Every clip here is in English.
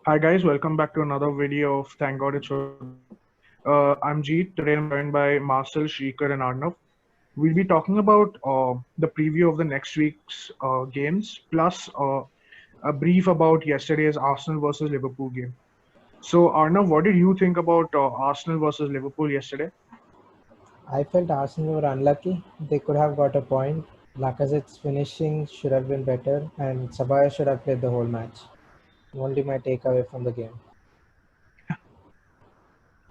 Hi guys, welcome back to another video of Thank God It's So Dark. I'm Jeet. Today I'm joined by Marcel, Shrikar, and Arnav. We'll be talking about the preview of the next week's games, plus a brief about yesterday's Arsenal versus Liverpool game. So Arnav, what did you think about Arsenal versus Liverpool yesterday? I felt Arsenal were unlucky. They could have got a point. Lacazette's finishing should have been better, and Sabaya should have played the whole match. Only my takeaway from the game.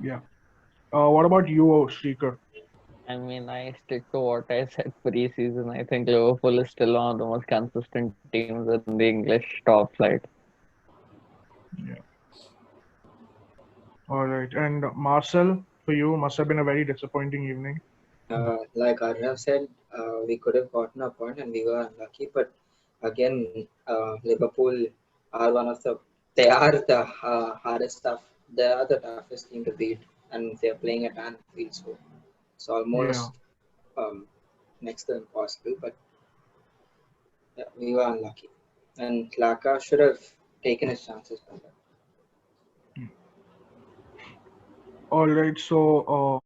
Yeah. What about you, Shrikar? I mean, I stick to what I said pre-season. I think Liverpool is still one of the most consistent teams in the English top flight. Yeah. All right. And Marcel, for you, must have been a very disappointing evening. Like Arnav said, we could have gotten a point and we were unlucky. But again, Liverpool are one of they are the hardest stuff. They are the toughest team to beat, and they're playing at Anfield, so it's Yeah. almost um, next to impossible. But yeah, we were unlucky, and Laka should have taken his chances better. All right. So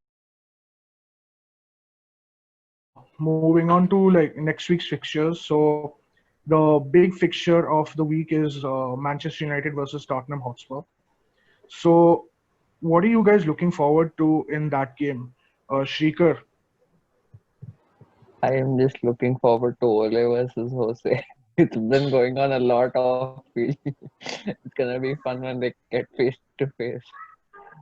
moving on to like next week's fixtures. So the big fixture of the week is Manchester United versus Tottenham Hotspur. So what are you guys looking forward to in that game? Shrikar, I am just looking forward to Ole versus Jose. It's been going on a lot off field. It's gonna be fun when they get face to face.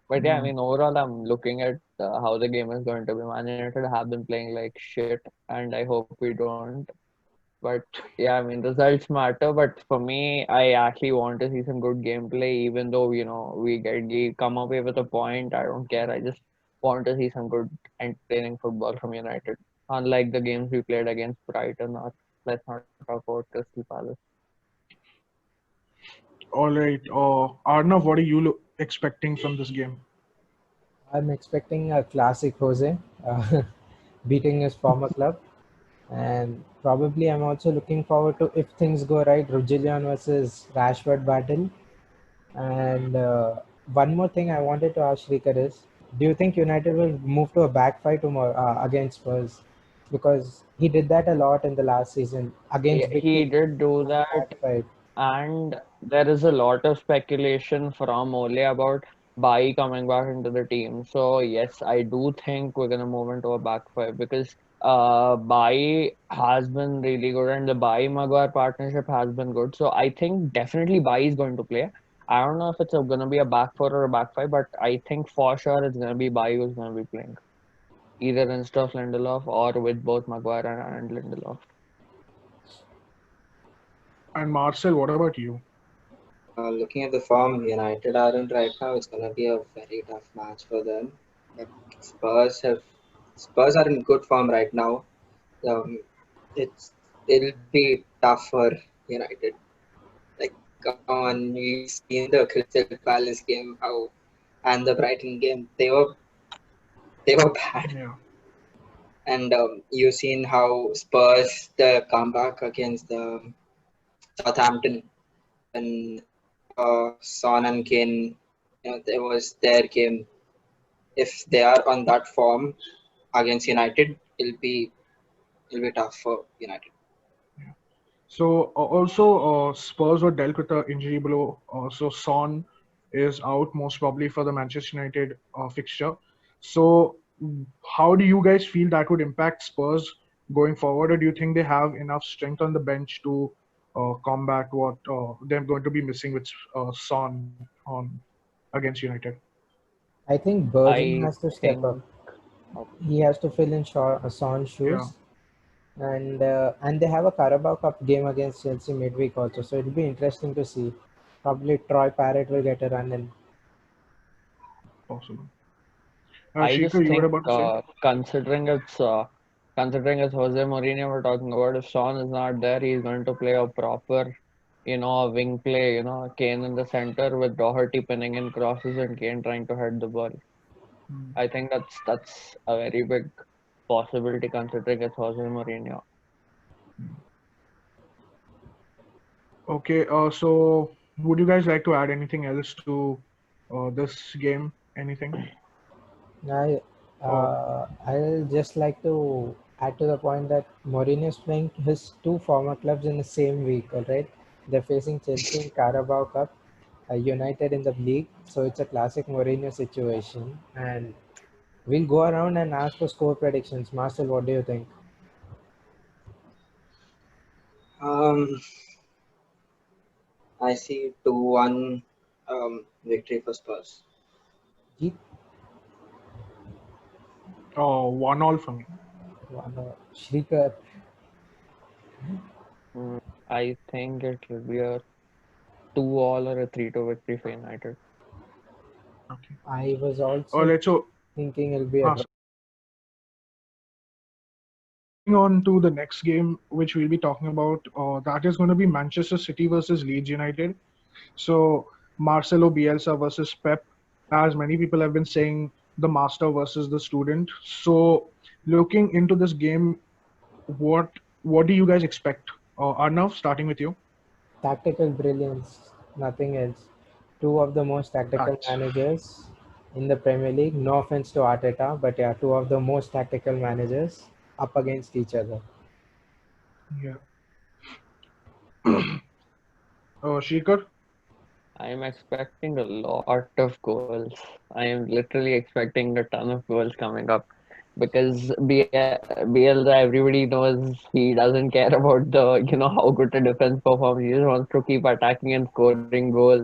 But yeah, I mm, mean, overall, I'm looking at how the game is going to be. Man United have been playing like shit, and I hope we don't. But yeah, I mean, results matter. But for me, I actually want to see some good gameplay, even though we come away with a point. I don't care. I just want to see some good, entertaining football from United. Unlike the games we played against Brighton, or let's not talk about Crystal Palace. all right. Arnav, what are you expecting from this game? I'm expecting a classic Jose beating his former club, and probably I'm also looking forward to, if things go right, Rugillion versus Rashford battle. And one more thing I wanted to ask Shrikar is, do you think United will move to a back fight tomorrow against Spurs? Because he did that a lot in the last season against big He teams. did do Back that, fight. and there is a lot of speculation from Ole about Bai coming back into the team. So yes, I do think we're gonna move into a back five because Bai has been really good and the Bai Maguire partnership has been good. So I think definitely Bai is going to play. I don't know if it's gonna be a back four or a back five, but I think for sure it's gonna be Bai who's gonna be playing either instead of Lindelof or with both Maguire and Lindelof. And Marcel, what about you? Looking at the form United are in right now, it's gonna be a very tough match for them. But Spurs have Spurs are in good form right now. Um, it'll be tough for United. Like, come on, you've seen the Crystal Palace game, how and the Brighton game, they were bad. Yeah. And you've seen how Spurs the comeback against the Southampton when Son and Kane, there was their game. If they are on that form against United, it'll be tough for United. So also Spurs were dealt with an injury blow. So Son is out most probably for the Manchester United fixture. So how do you guys feel that would impact Spurs going forward, or do you think they have enough strength on the bench to combat what they're going to be missing with Son on against United? I think Bergwijn I has to step up. think. He has to fill in Son's Yeah. shoes. And they have a Carabao Cup game against Chelsea midweek also, so it'll be interesting to see. Probably Troy Parrott will get a run in. Possible. I Shika, just you were think, about to say? considering it's Jose Mourinho we're talking about, if Son is not there, he's going to play a proper, a wing play, Kane in the center with Doherty pinning in crosses and Kane trying to head the ball. Hmm. I think that's a very big possibility considering it's Jose Mourinho. Okay, so would you guys like to add anything else to this game? Anything? I Oh, I'll just like to add to the point that Mourinho is playing his two former clubs in the same week. All right, they're facing Chelsea in Carabao Cup, United in the league. So it's a classic Mourinho situation. And we'll go around and ask for score predictions. Marcel, what do you think? Um, I see 2-1 victory for Spurs. Jeet? 1-1 for me. Shrikar, Mm, I think it will be a 2-all or a 3-2 victory for United. Okay. I was All also right. So, thinking it'll be a draw. sorry. Moving on to the next game, which we'll be talking about, that is going to be Manchester City versus Leeds United. So, Marcelo Bielsa versus Pep, as many people have been saying, the master versus the student. So, looking into this game, what what do you guys expect? Arnav, starting with you. Tactical brilliance, nothing else. Two of the most tactical Facts. managers in the Premier League. No offense to Arteta, but yeah, two of the most tactical managers up against each other. Yeah. Shikar? I am expecting a lot of goals. I am literally expecting a ton of goals coming up because Bielsa, everybody knows he doesn't care about how good the defense performs. He just wants to keep attacking and scoring goals.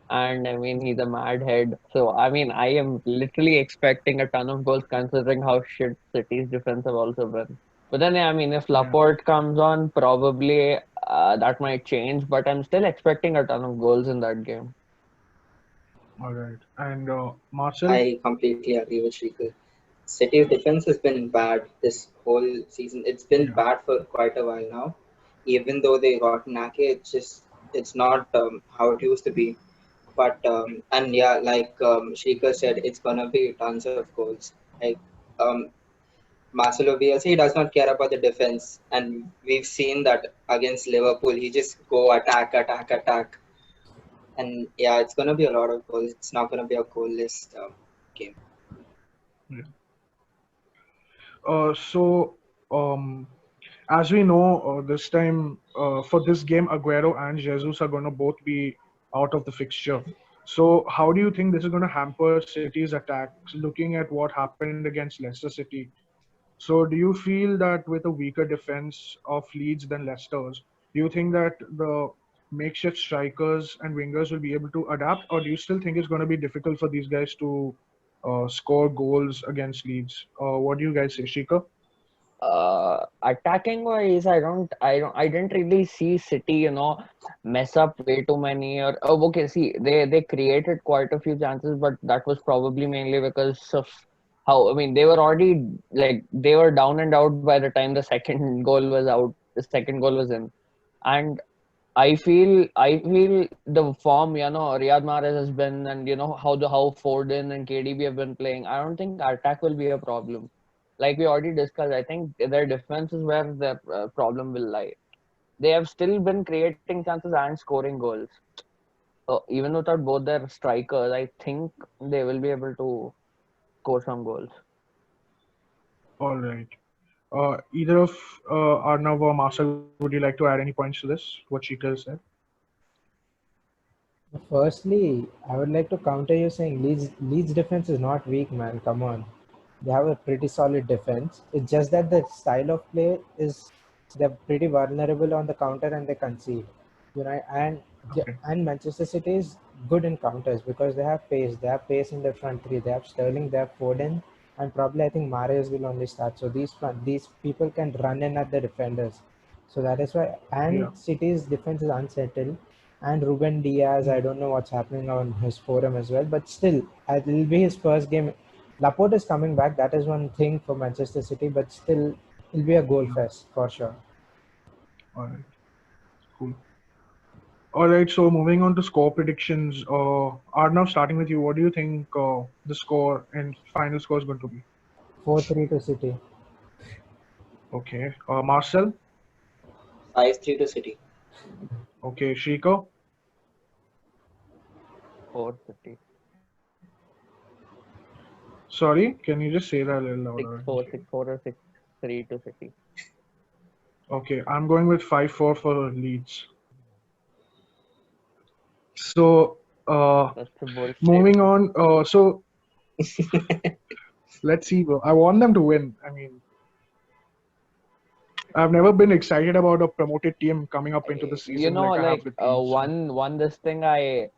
And I mean, he's a mad head. So, I mean, I am literally expecting a ton of goals considering how shit City's defense have also been. But then, yeah, I mean, if Yeah. Laporte comes on, probably that might change. But I'm still expecting a ton of goals in that game. All right. And Marcel? I completely agree with Shrikar. City's defense has been bad this whole season. It's been Yeah. bad for quite a while now. Even though they got Nake, it's not how it used to be. But and yeah, like Shrikar said, it's gonna be tons of goals. Like um, Marcelo Bielsa, he does not care about the defense, and we've seen that against Liverpool. He just go attack, attack, attack, and yeah, it's gonna be a lot of goals. It's not gonna be a goalless game. Yeah. So, um, as we know, this time for this game, Aguero and Jesus are going to both be out of the fixture. So, how do you think this is going to hamper City's attacks? Looking at what happened against Leicester City, so do you feel that with a weaker defense of Leeds than Leicester's, do you think that the makeshift strikers and wingers will be able to adapt, or do you still think it's going to be difficult for these guys to score goals against Leeds? What do you guys say, Shika? Attacking wise, I didn't really see City, mess up way too many. Or okay, see, they created quite a few chances, but that was probably mainly because of how, I mean, they were already like they were down and out by the time the second goal was out, the second goal was in, and I feel the form, Riyad Mahrez has been, and how Foden and KDB have been playing. I don't think attack will be a problem. Like we already discussed, I think their defense is where the problem will lie. They have still been creating chances and scoring goals. So even without both their strikers, I think they will be able to score some goals. All right. Either of Arnav or Marcel, would you like to add any points to this? What Shika has said? Firstly, I would like to counter you saying Leeds defense is not weak, man. Come on. They have a pretty solid defense. It's just that the style of play is they're pretty vulnerable on the counter and they concede. And Okay. Manchester City is good in counters because they have pace. They have pace in their front three. They have Sterling, they have Foden, and probably I think Mahrez will only start. So these people can run in at the defenders. So that is why, Yeah. and City's defense is unsettled. And Ruben Diaz, I Mm. don't know what's happening on his forum as well, but still, it will be his first game. Laporte is coming back. That is one thing for Manchester City, but still, it'll be a goal Yeah. fest for sure. All right. Cool. All right. So moving on to score predictions. Arnav, starting with you, what do you think the score and final score is going to be? 4-3 to City. Okay. Marcel? 5-3 to City. Okay, Shiko. 4 City. Sorry, can you just say that a little Six louder? four, 6-4 or 6-3 to City. Okay, I'm going with 5-4 for Leeds. So, That's a bold moving statement. on. So let's see, bro. I want them to win. I mean, I've never been excited about a promoted team coming up into the You season know, like I have like with Leeds. one this thing I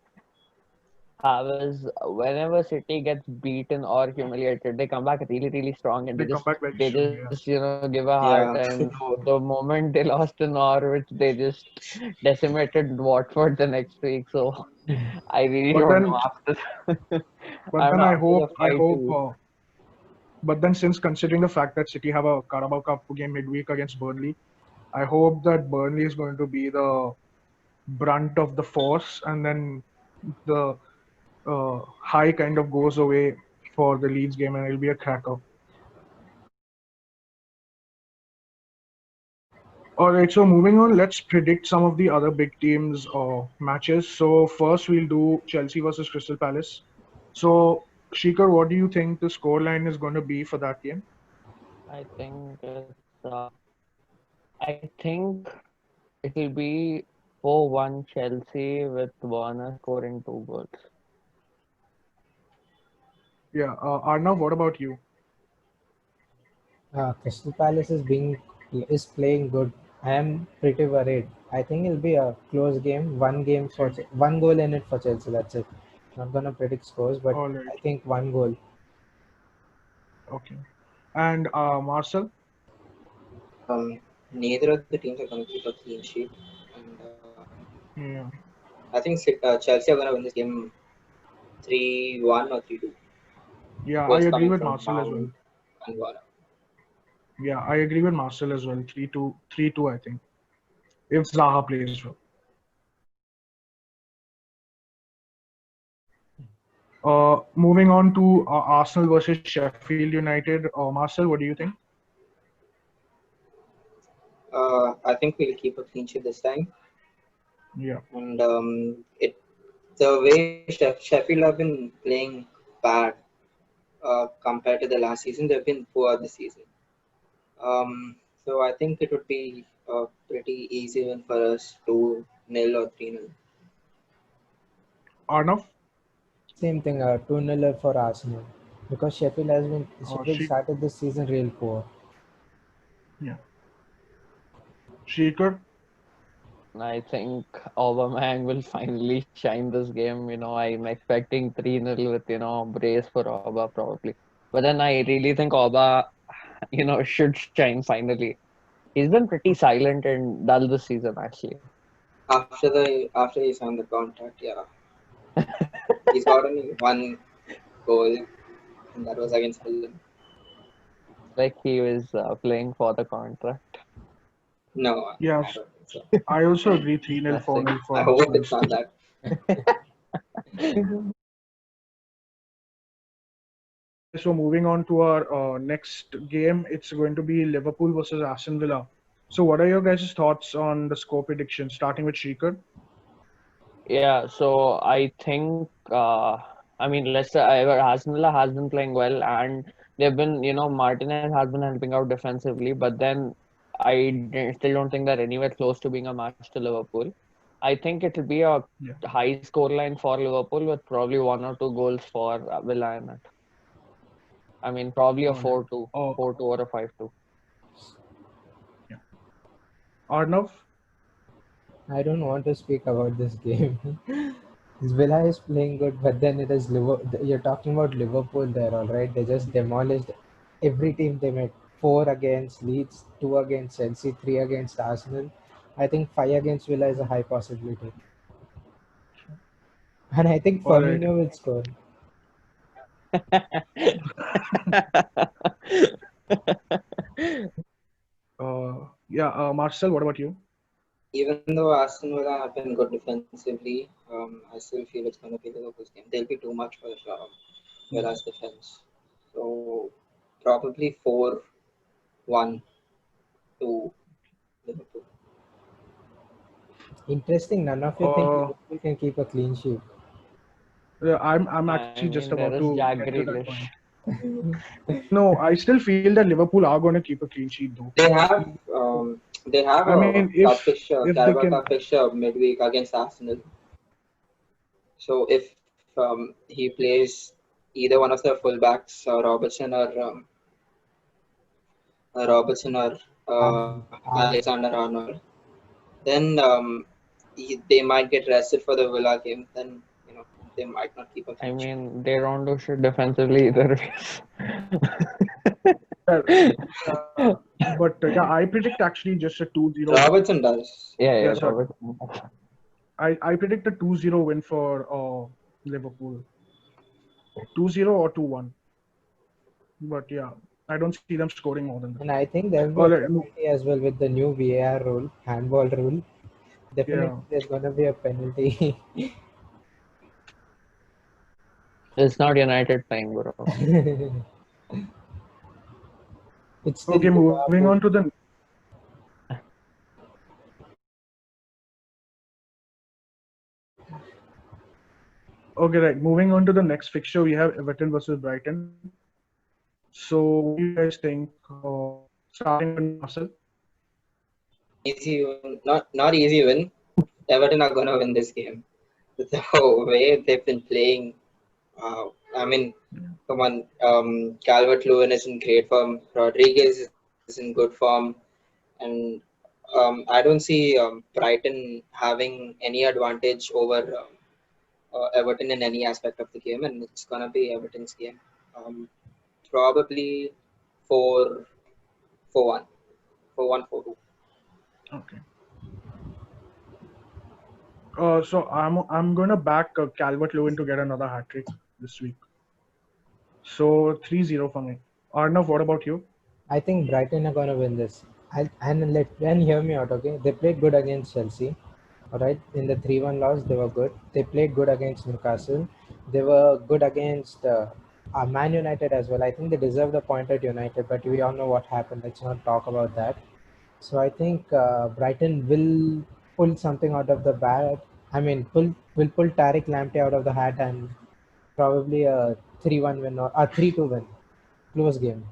have is whenever City gets beaten or humiliated, they come back really, really strong, and They come back very they strong. just Yeah. give a hard Yeah. time. The moment they lost to Norwich, they just decimated Watford the next week. So I really But don't then, know after. but I'm then after the I fight hope. too. But then, since considering the fact that City have a Carabao Cup game midweek against Burnley, I hope that Burnley is going to be the brunt of the force, and then the high kind of goes away for the Leeds game, and it'll be a cracker. All right, so moving on, let's predict some of the other big teams' matches. So first, we'll do Chelsea versus Crystal Palace. So, Shikar, what do you think the scoreline is going to be for that game? I think I think it'll be 4-1 Chelsea with Werner scoring 2 goals. Yeah, Arnav, what about you? Crystal Palace is playing good. I am pretty worried. I think it'll be a close game. Same. One goal in it for Chelsea. That's it. Not gonna predict scores, but All right, I think one goal. okay. And Marcel? Neither of the teams are going to keep a clean sheet, and Yeah, I think Chelsea are going to win this game 3-1 or 3-2. yeah, I Goals agree coming with from Marcel as Mount well. and Warner. Yeah, I agree with Marcel as well. 3-2, 3-2, I think. If Zaha plays well. Moving on to Arsenal versus Sheffield United. Marcel, what do you think? I think we'll keep a clean sheet this time, Yeah, and it the way Sheffield have been playing bad compared to the last season, they've been poor this season. So I think it would be a pretty easy win for us, 2-0 or 3-0. Arnav? Same thing. 2-0 for Arsenal because Sheffield She, started this season real poor. yeah. Shikar? I think Aubameyang will finally shine this game. I'm expecting 3-0 with, brace for Auba probably. But then I really think Auba, should shine finally. He's been pretty silent and dull this season, actually. After he signed the contract, yeah, he's got only one goal, and that was against Fulham. Looks like he was playing for the contract. No, I Yes, don't think so. I also agree 3-0 Nothing. 4-0 I for hope Arsenal. it's not that. Okay, so moving on to our next game, it's going to be Liverpool versus Aston Villa. So, what are your guys' thoughts on the score prediction, starting with Shikar? Yeah, so I think, I mean, Leicester, Aston Villa has been playing well, and they've been, Martinez has been helping out defensively, but then still don't think they're anywhere close to being a match to Liverpool. I think it'll be a Yeah. high score line for Liverpool with probably 1 or 2 goals for Villa in it. I mean, probably a All right. 4-2, Oh, 4-2 or a 5-2. yeah. Arnav? I don't want to speak about this game. Villa is playing good, but then it is Liverpool. You're talking about Liverpool there, all right? They just demolished every team they met. Four against Leeds, two against Chelsea, three against Arsenal. I think five against Villa is a high possibility. And I think All right. Firmino will score. Yeah, Marcel, what about you? Even though Aston Villa have been good defensively, I still feel it's going to be Liverpool's game. They'll be too much for Yeah. Villa's defense. So probably 4-1 to Liverpool. Interesting. None of you think Uh, Liverpool can keep a clean sheet. yeah, I'm I actually just mean, there about is to Jack get to that Grealish. point. No, I still feel that Liverpool are going to keep a clean sheet though. They have they have I a mean, cup fixture, if they Carabao can, Cup fixture midweek against Arsenal. So if he plays either one of the fullbacks, Robertson or Arnold. Alexander Arnold, then they might get rested for the Villa game. Then they might not keep a I clean sheet. mean, they don't do shit defensively either. yeah, but yeah, I predict actually just a 2-0 win. Robertson does. Yeah, Yeah, yeah, sorry. Robert. I predict a 2-0 win for Liverpool. 2-0 or 2-1. But yeah, I don't see them scoring more than that. And I think there will be All a right, penalty as well with the new VAR rule, handball rule. Definitely, yeah. there's gonna be a penalty. It's not United playing, bro. It's still Okay, moving on Liverpool. to the okay, right. Moving on to the next fixture, we have Everton versus Brighton. So, what do you guys think? Starting with Marcel. Easy win, not easy win. Everton are gonna win this game. The way they've been playing. I mean, come on. Calvert-Lewin is in great form. Rodriguez is in good form, and I don't see Brighton having any advantage over Everton in any aspect of the game, and it's gonna be Everton's game. Um, Probably 4 4-1, 4-1, 4-2. Okay. So I'm gonna back Calvert-Lewin to get another hat trick this week. So 3-0 for me. Arnav, what about you? I think Brighton are gonna win this. And hear me out, okay? They played good against Chelsea. All right, in the 3-1 loss, they were good. They played good against Newcastle. They were good against Man United as well. I think they deserved a point at United, but we all know what happened. Let's not talk about that. So I think Brighton will pull something out of the bat. I mean, will pull Tariq Lamptey out of the hat and probably a 3-1 win or a 3-2 win. Close game.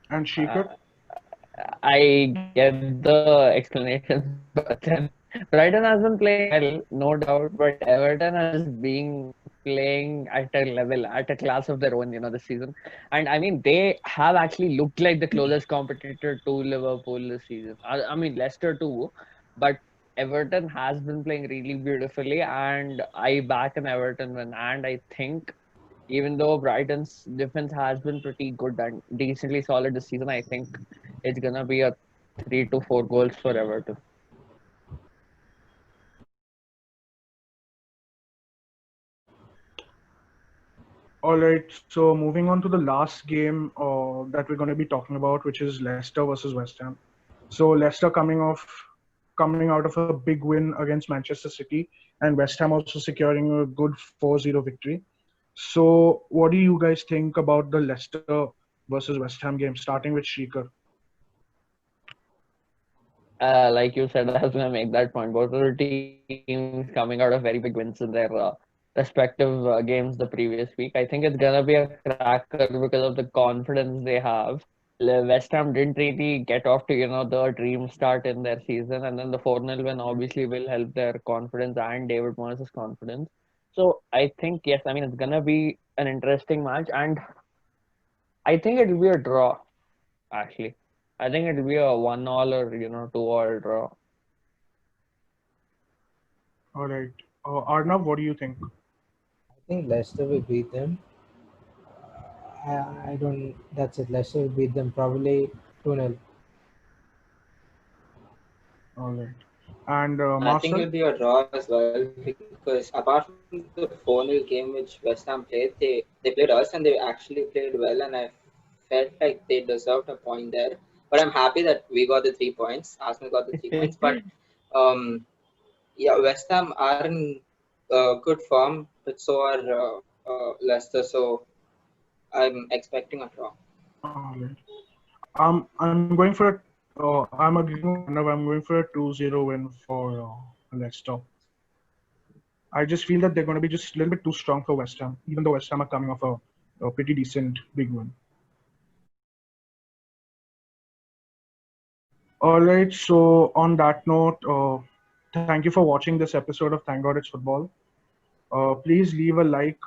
And Shekhar? I get the explanations, but then Brighton has been playing well, no doubt, but Everton has just been playing at a level, at a class of their own, this season. And I mean, they have actually looked like the closest competitor to Liverpool this season. I mean, Leicester too, but Everton has been playing really beautifully, and I back an Everton win. And I think even though Brighton's defense has been pretty good and decently solid this season, I think it's gonna be a 3 to 4 goals for Everton. All right. So moving on to the last game that we're going to be talking about, which is Leicester versus West Ham. So Leicester coming out of a big win against Manchester City, and West Ham also securing a good 4-0 victory. So what do you guys think about the Leicester versus West Ham game? Starting with Shrikar. Like you said, I was gonna make that point. Both of the teams coming out of very big wins in their respective games the previous week. I think it's gonna be a cracker because of the confidence they have. West Ham didn't really get off to the dream start in their season, and then the 4-0 win obviously will help their confidence and David Moyes' confidence. So I think yes, I mean it's gonna be an interesting match, and I think it will be a draw actually. I think it will be a 1-1 or 2-2 draw. All right. Arnav, what do you think? I think Leicester will beat them. I don't. That's it. Leicester will beat them probably 2-0. All right. And I think Marcel? it'll be a draw as well because apart from the 4-0 game which West Ham played, they played us and they actually played well, and I felt like they deserved a point there. But I'm happy that we got the 3 points. Arsenal got the 3 points, but um, yeah, West Ham are in good form, but so are Leicester. So I'm expecting a draw. All right. I'm going for a I'm agreeing with Arnav. I'm going for a 2-0 win for Leicester. I just feel that they're going to be just a little bit too strong for West Ham, even though West Ham are coming off a pretty decent big win. All right, so on that note, thank you for watching this episode of Thank God It's Football. Please leave a like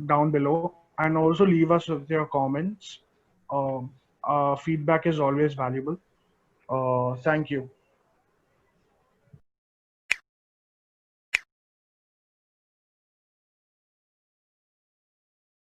down below and also leave us with your comments. Feedback is always valuable. Thank you.